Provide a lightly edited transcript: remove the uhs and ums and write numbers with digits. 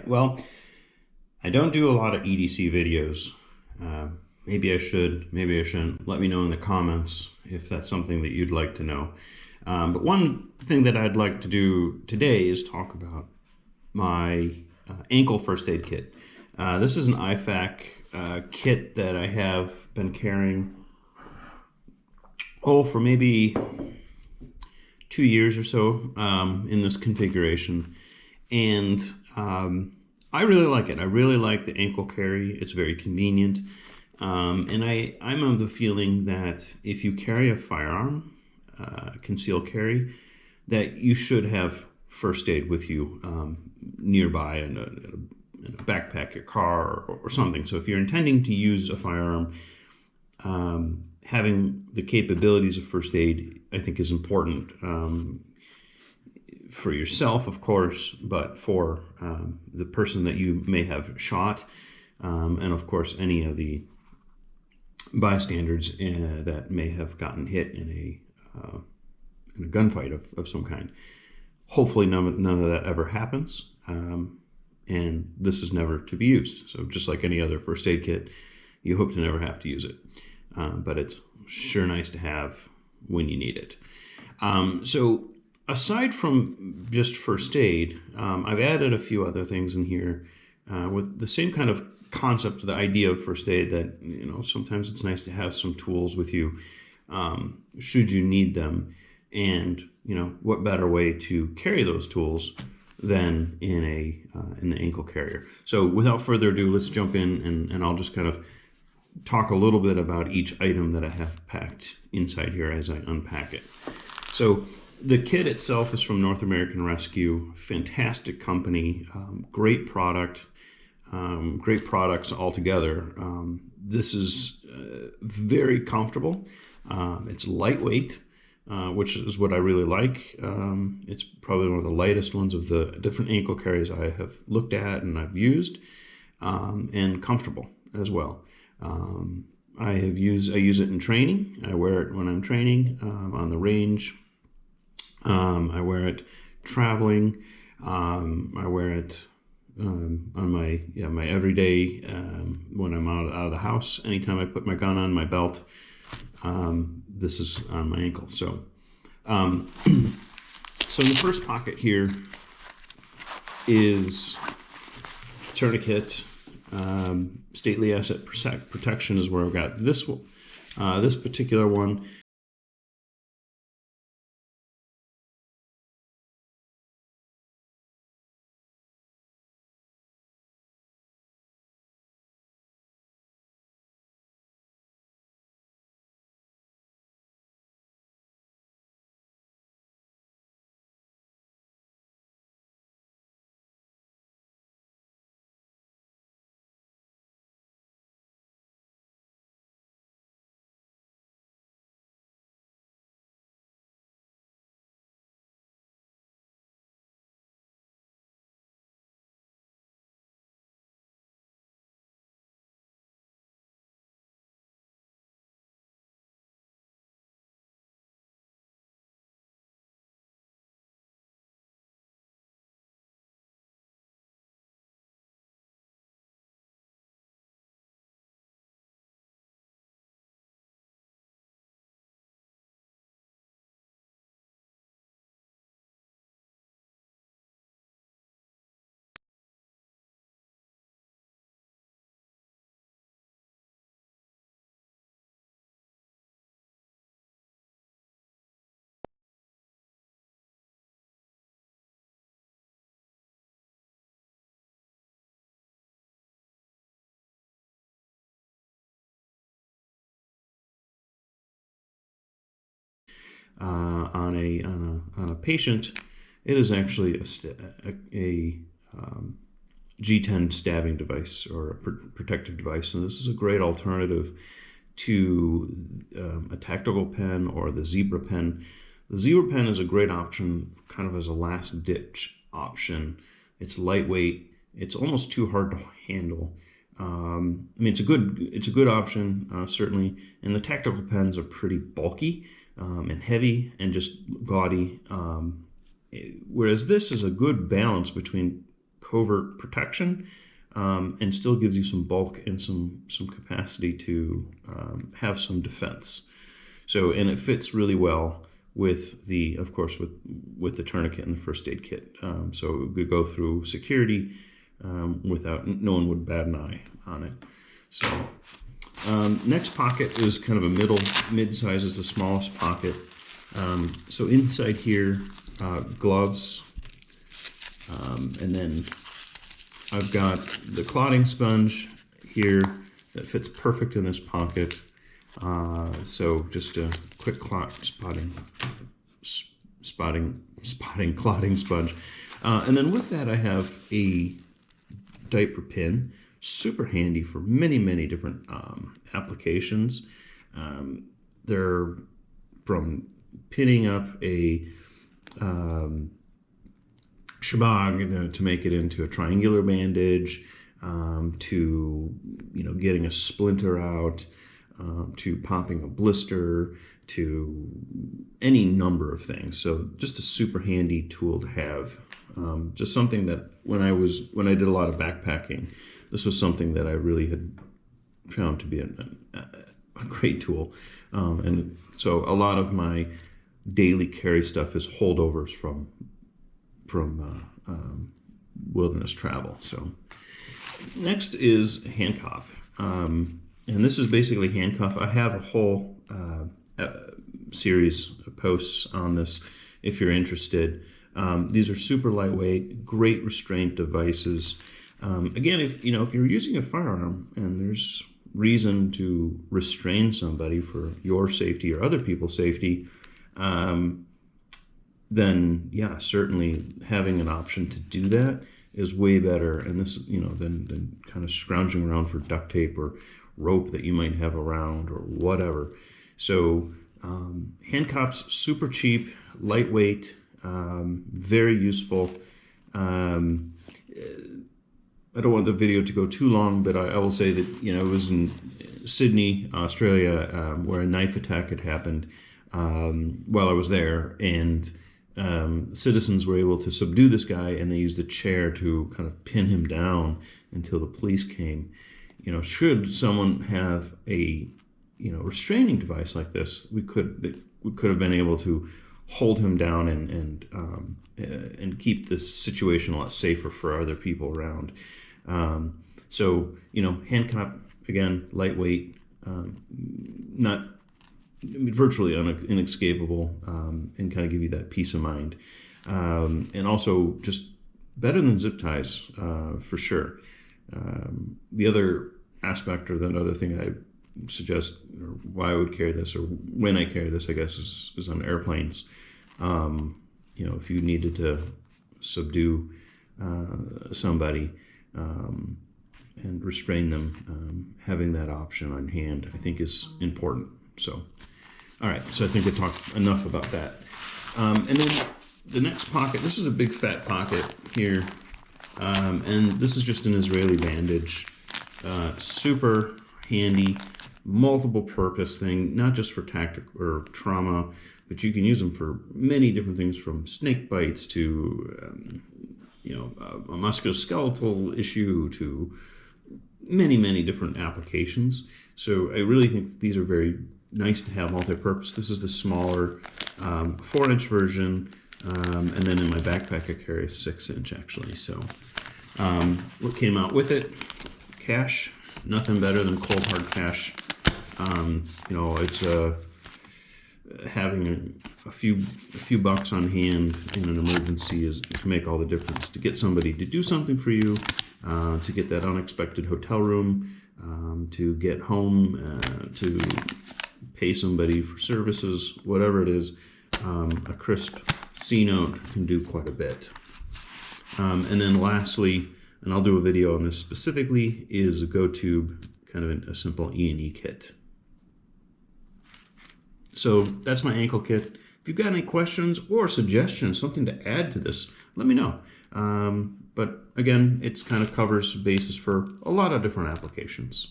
right. Well, I don't do a lot of EDC videos. Maybe I should, maybe I shouldn't. Let me know in the comments if that's something that you'd like to know. But one thing that I'd like to do today is talk about my ankle first aid kit. This is an IFAK kit that I have been carrying, for maybe 2 years or so in this configuration. And I really like it. I really like the ankle carry. It's very convenient. And I'm of the feeling that if you carry a firearm, concealed carry, that you should have first aid with you nearby in a backpack, your car, or something. So if you're intending to use a firearm, having the capabilities of first aid, I think, is important for yourself, of course, but for the person that you may have shot, and of course any of the bystanders that may have gotten hit in a gunfight of some kind. Hopefully none of that ever happens, and this is never to be used. So just like any other first aid kit, you hope to never have to use it, but it's sure nice to have when you need it. So aside from just first aid, I've added a few other things in here with the same kind of concept, the idea of first aid, that sometimes it's nice to have some tools with you should you need them. And what better way to carry those tools than in the ankle carrier. So without further ado, let's jump in, and I'll just kind of talk a little bit about each item that I have packed inside here as I unpack it. So the kit itself is from North American Rescue. Fantastic company, great product, great products altogether. This is very comfortable. It's lightweight, which is what I really like. It's probably one of the lightest ones of the different ankle carries I have looked at and I've used, and comfortable as well. I use it in training. I wear it when I'm training on the range. I wear it traveling. I wear it on my everyday when I'm out of the house. Anytime I put my gun on my belt, this is on my ankle. So so in the first pocket here is Tourniquet. Stately Asset Protection is where I've got this one. This particular one on a patient, it is actually a G10 stabbing device, or a protective device, and this is a great alternative to a tactical pen or the zebra pen. The zebra pen is a great option, kind of as a last ditch option. It's lightweight. It's almost too hard to handle. I mean, it's a good option, certainly. And the tactical pens are pretty bulky and heavy and just gaudy. Whereas this is a good balance between covert protection, and still gives you some bulk and some capacity to have some defense. So, and it fits really well with the, of course, with the tourniquet and the first aid kit. So it would go through security without, no one would bat an eye on it. So next pocket is kind of a mid-size is the smallest pocket. So inside here, gloves, and then I've got the clotting sponge here that fits perfect in this pocket. So just a quick spotting clotting sponge. And then with that I have a diaper pin, super handy for many different applications. They're from pinning up a shebag to make it into a triangular bandage, to getting a splinter out, to popping a blister, to any number of things. So just a super handy tool to have. Just something that when I did a lot of backpacking, this was something that I really had found to be a great tool. And so a lot of my daily carry stuff is holdovers from wilderness travel. So next is Handcuff. And this is basically Handcuff. I have a whole series of posts on this if you're interested. These are super lightweight, great restraint devices. Again, if you're using a firearm and there's reason to restrain somebody for your safety or other people's safety, then yeah, certainly having an option to do that is way better. And this, than kind of scrounging around for duct tape or rope that you might have around or whatever. So Handcuffs, super cheap, lightweight, very useful. I don't want the video to go too long, but I will say that it was in Sydney, Australia, where a knife attack had happened while I was there, and citizens were able to subdue this guy, and they used a chair to kind of pin him down until the police came. Should someone have a restraining device like this, we could have been able to hold him down and keep this situation a lot safer for other people around. So Handcuff, again, lightweight, virtually inescapable, and kind of give you that peace of mind, and also just better than zip ties, for sure. The other aspect, or that other thing I suggest, or why I would carry this, or when I carry this, I guess, is on airplanes. If you needed to subdue somebody and restrain them, having that option on hand, I think, is important. So, all right, so I think I talked enough about that. And then the next pocket, this is a big fat pocket here, and this is just an Israeli bandage. Super handy, multiple purpose thing, not just for tactic or trauma, but you can use them for many different things, from snake bites to a musculoskeletal issue to many different applications. So I really think these are very nice to have multi-purpose. This is the smaller 4-inch version, and then in my backpack I carry a 6-inch actually. So what came out with it? Cash. Nothing better than cold hard cash. It's having a few bucks on hand in an emergency can make all the difference. To get somebody to do something for you, to get that unexpected hotel room, to get home, to pay somebody for services, whatever it is, a crisp C note can do quite a bit. And then lastly, and I'll do a video on this specifically, is a GoTube, kind of a simple E&E kit. So that's my ankle kit. If you've got any questions or suggestions, something to add to this, let me know. But again, it kind of covers bases for a lot of different applications.